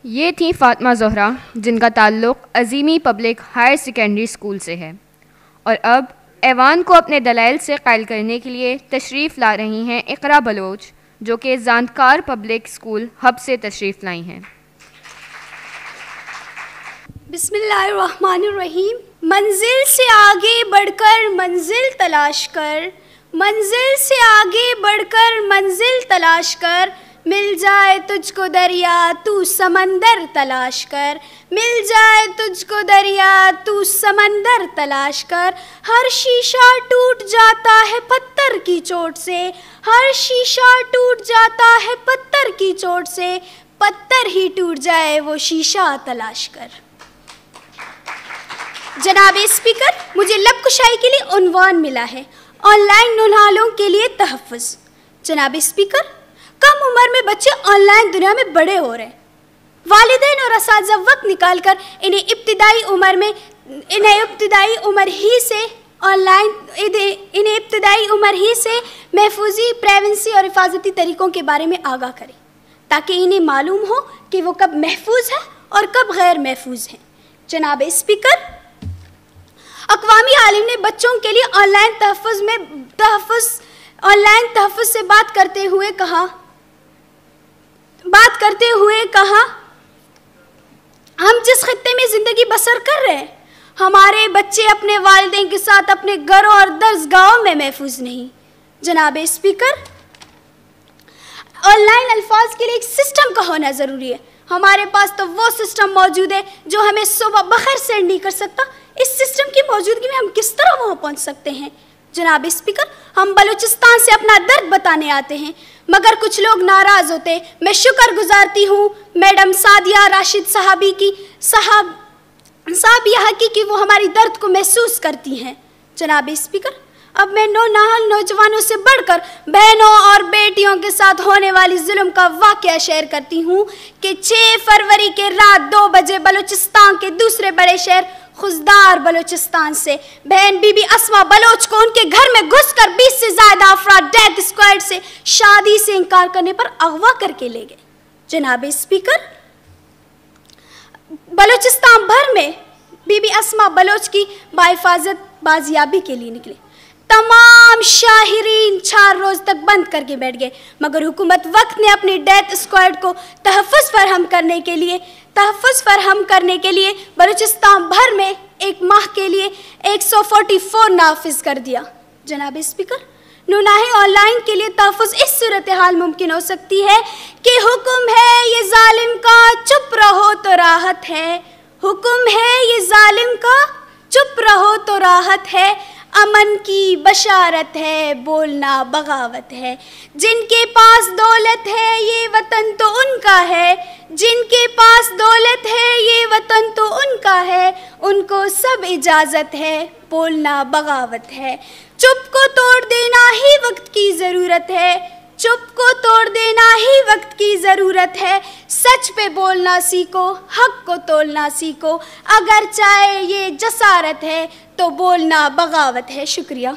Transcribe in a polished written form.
یہ تھیں فاطمہ زہرا، جن کا تعلق Azeemi public higher secondary school سے ہے، اور اب ایوان کو اپنے دلائل سے قائل کرنے کے لیے تشریف لا رہی ہیں اقرا بلوچ، جو کہ زانتکار پبلک اسکول ہب سے تشریف لائی ہیں۔ بسم اللہ الرحمن الرحیم۔ منزل سے آگے بڑھ کر منزل تلاش کر، منزل سے آگے بڑھ کر منزل تلاش کر، مل جائے تجھ کو دریا تو سمندر تلاش کر، مل جائے تجھ کو دریا تو سمندر تلاش کر۔ ہر شیشہ ٹوٹ جاتا ہے پتھر کی چوٹ سے، ہر شیشہ ٹوٹ جاتا ہے پتھر کی چوٹ سے، پتھر ہی ٹوٹ جائے وہ شیشہ تلاش کر۔ جناب اسپیکر، مجھے لب کشائی کے لیے عنوان ملا ہے، آن لائن ننہالوں کے لیے تحفظ۔ جناب اسپیکر، کم عمر میں بچے آن لائن دنیا میں بڑے ہو رہے ہیں۔ والدین اور اساتذہ وقت نکال کر انہیں ابتدائی عمر ہی سے محفوظی، پریونسی اور حفاظتی طریقوں کے بارے میں آگاہ کریں، تاکہ انہیں معلوم ہو کہ وہ کب محفوظ ہے اور کب غیر محفوظ ہیں۔ جناب اسپیکر، اقوام عالم نے بچوں کے لیے آن لائن تحفظ سے بات کرتے ہوئے کہا ہم جس خطے میں زندگی بسر کر رہے ہیں، ہمارے بچے اپنے والدین کے ساتھ اپنے گھروں اور درسگاہوں میں محفوظ نہیں۔ جناب اسپیکر، آن لائن الفاظ کے لیے ایک سسٹم کا ہونا ضروری ہے۔ ہمارے پاس تو وہ سسٹم موجود ہے جو ہمیں صبح بخیر سینڈ نہیں کر سکتا۔ اس سسٹم کی موجودگی میں ہم کس طرح وہاں پہنچ سکتے ہیں؟ جناب اسپیکر، ہم بلوچستان سے اپنا درد بتانے آتے ہیں، مگر کچھ لوگ ناراض ہوتے ہیں۔ میں شکر گزارتی ہوں میڈم سعدیہ راشد صاحبہ کی وہ ہماری درد کو محسوس کرتی ہیں۔ جناب اسپیکر، اب میں نوجوانوں سے بڑھ کر بہنوں اور بیٹیوں کے ساتھ ہونے والی ظلم کا واقعہ شیئر کرتی ہوں کہ 6 فروری کے رات 2 بجے بلوچستان کے دوسرے بڑے شہر خزدار بلوچستان سے بہن بی بی اسما بلوچ کو ان کے گھر میں گھس کر 20 سے زائد افراد ڈیتھ اسکواڈ سے شادی سے انکار کرنے پر اغوا کر کے لے گئے۔ جناب اسپیکر، بلوچستان بھر میں بی بی اسما بلوچ کی بحفاظت بازیابی کے لیے نکلے۔ تمام شاہرین 4 روز تک بند کر کے بیٹھ گئے، مگر حکومت وقت نے اپنی ڈیتھ اسکواڈ کو تحفظ فراہم کرنے کے لیے بلوچستان بھر میں 1 ماہ کے لیے 144 نافذ کر دیا۔ جناب اسپیکر، ننہے آن لائن کے لیے تحفظ اس صورتحال ممکن ہو سکتی ہے کہ حکم ہے یہ ظالم کا چپ رہو تو راحت ہے، حکم ہے یہ ظالم کا چپ رہو تو راحت ہے، امن کی بشارت ہے بولنا بغاوت ہے۔ جن کے پاس دولت ہے یہ وطن تو ان کا ہے، جن کے پاس دولت ہے یہ وطن تو ان کا ہے، ان کو سب اجازت ہے بولنا بغاوت ہے۔ چپ کو توڑ دینا ہی وقت کی ضرورت ہے، چپ کو توڑ دینا ہی وقت کی ضرورت ہے۔ سچ پہ بولنا سیکھو، حق کو تولنا سیکھو، اگر چاہے یہ جسارت ہے تو بولنا بغاوت ہے۔ شکریہ۔